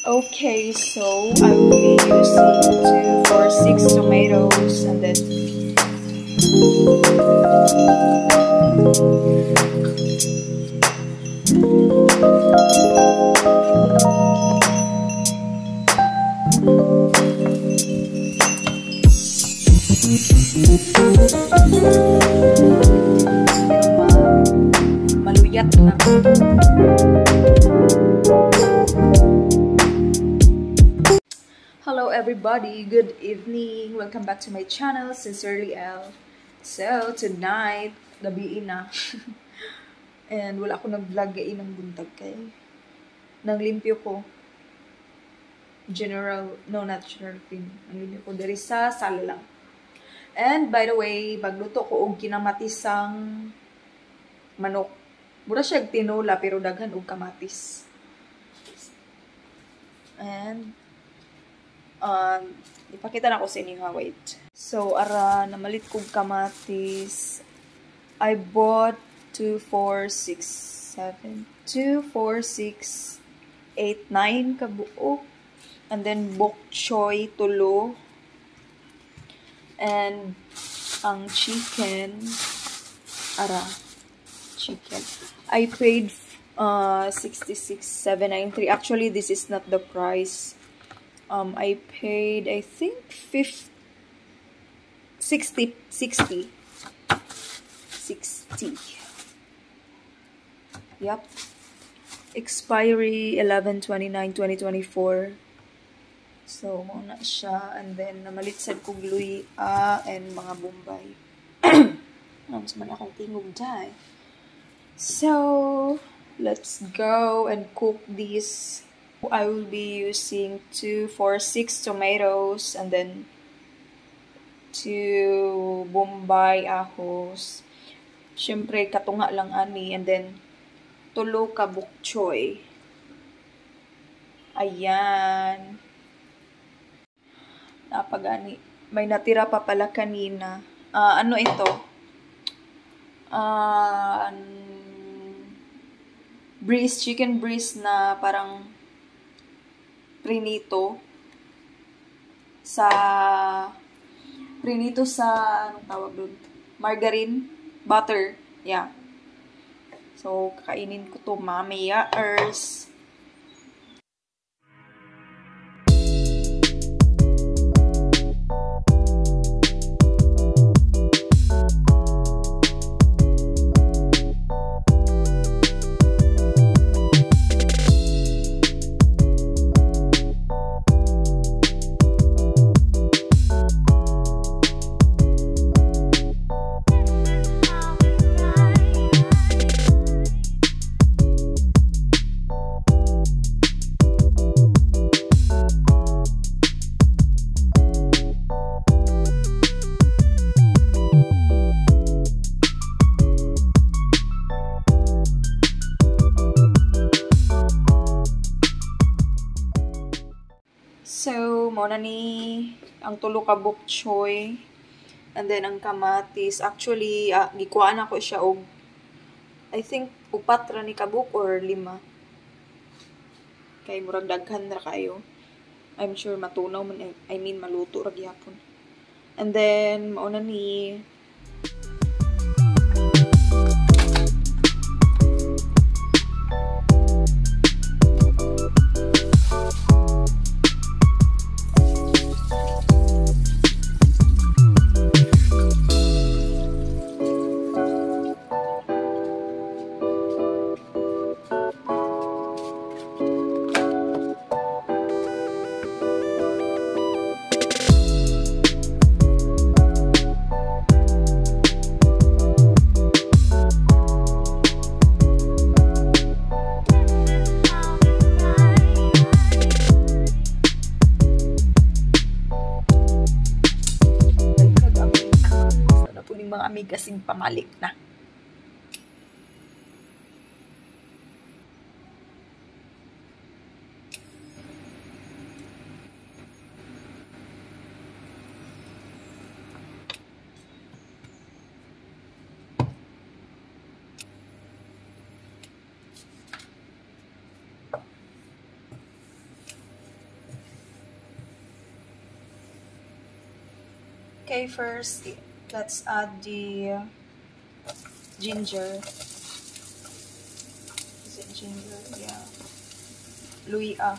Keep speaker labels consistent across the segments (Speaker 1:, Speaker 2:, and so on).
Speaker 1: Okay, so I will be using 246 tomatoes and then maluyat na. Hello everybody, good evening. Welcome back to my channel, Sincerely Elle. So, tonight, gabi na. And wala ako nag-vlog gain ng buntag kay. Nang limpyo ko. No, not general clean. Ang limpyo ko dari sa sala lang. And by the way, magluto ko og kinamatisang manok. Mura siya tinola pero daghan og kamatis. And ipakita na ko sa inyo ha, wait. So, ara, namalit kong kamatis. I bought 2, 4, 6, 8, 9 kabuok. And then, bok choy, tulo. And, ang chicken, chicken. I paid 66,793. Actually, this is not the price. I paid, I think, 60. Yep. Expiry 11/29/2024. So, muna siya. And then, namalitsan ko gluy and mga bombay. Mas man akong tingog dahil. So, let's go and cook this. I will be using 246 tomatoes and then 2 bombay ahos. Siyempre, katunga lang ani. And then, tulo ka bok choy. Ayan. Napagani. May natira pa pala kanina. Ano ito? Chicken breast na parang prinito sa anong tawag doon? Margarine, butter, yeah. So, kakainin ko to mamaya. So, muna ni ang tulo ka bok choy and then ang kamatis. Actually, gikuhaan ako siya og I think 4 ra ni kabuk or 5. Kay murag daghan ra kayo. I'm sure matunaw man, I mean maluto ra gyapon. And then mauna ni mga amigasing pamalik na. Okay, first, let's add the ginger. Is it ginger? Yeah. Luya.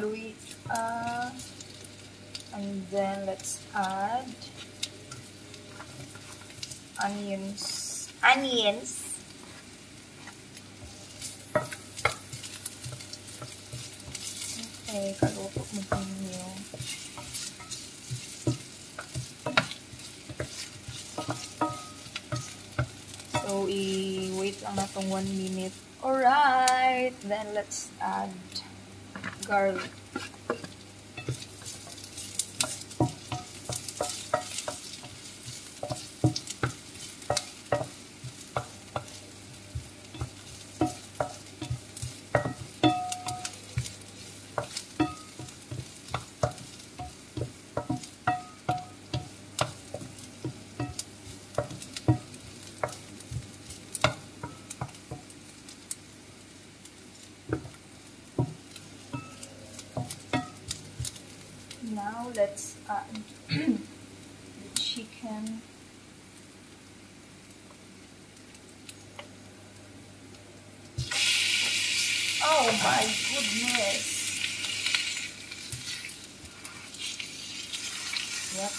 Speaker 1: Luya. And then let's add onions. Okay, kaluto mo po ninyo. So, i-wait lang natong 1 minute. Alright, then let's add garlic. Now let's add the chicken. Oh my goodness. Yep.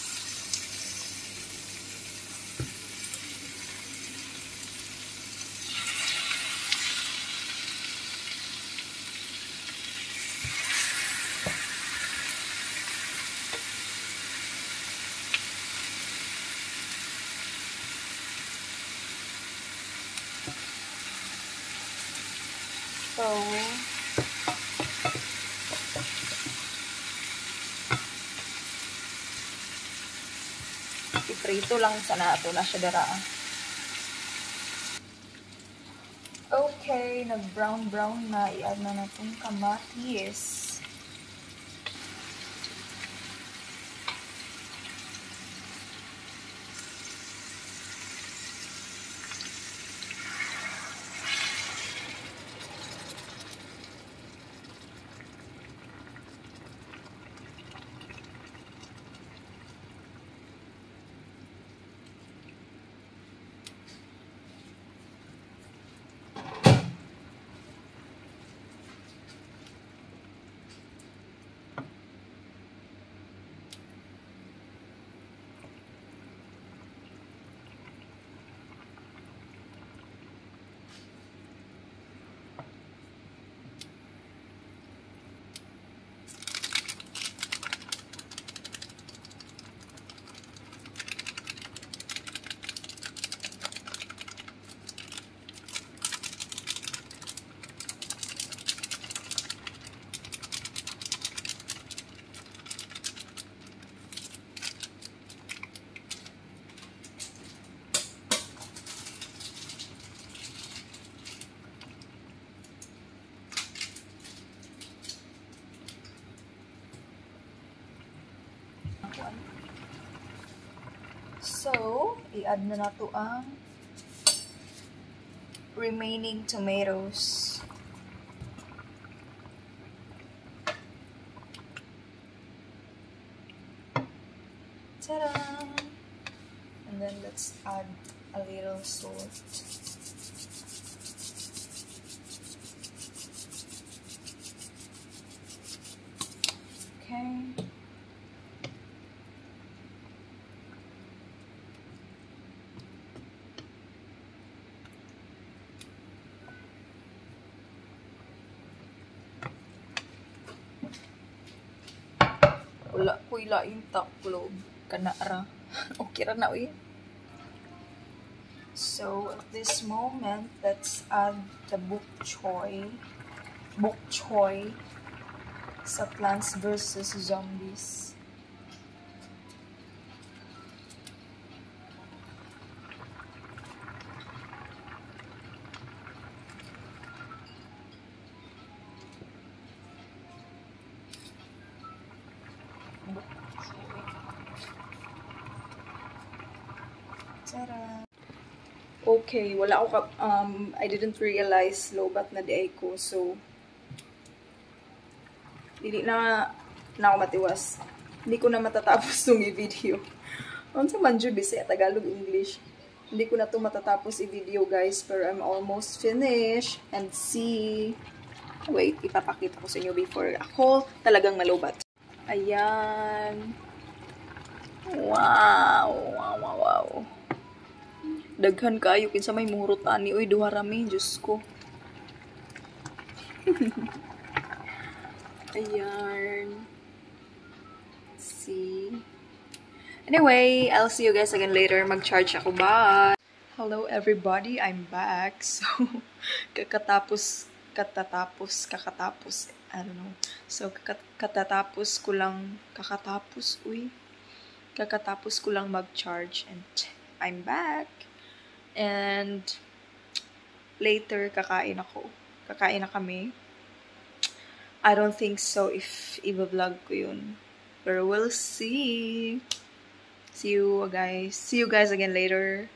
Speaker 1: So, iprito lang sa nato na siya dara. Okay, nag-brown na. I-add na natong kamatis. So, i-add na nato ang remaining tomatoes. Ta-da! And then let's add a little salt. Okay. Wala ko ilaing taklob. Kanara. Okay ra na uy. So, at this moment, let's add the bok choy sa Plants vs. Zombies. Okay, wala ako I didn't realize low bat na di ko, so Hindi na ako matiwas. Hindi ko na matatapos itong i-video. Ano sa manju bisaya Tagalog, English. Hindi ko na ito matatapos i-video, guys. Pero I'm almost finished. And see. Wait, ipapakita ko sa inyo before ako talagang malubat. Ayan. Wow. Wow, wow, wow. Daghan kayo. Kinsa may murot ani. Uy, duha rami. Diyos ko. Ayan. See? Anyway, I'll see you guys again later. Mag-charge ako. Bye! Hello everybody, I'm back. So, kakatapos, I don't know. So, kakatapos ko lang mag-charge and I'm back. And later, kakain na kami. I don't think so if i-vlog ko yun. Pero we'll see. See you guys again later.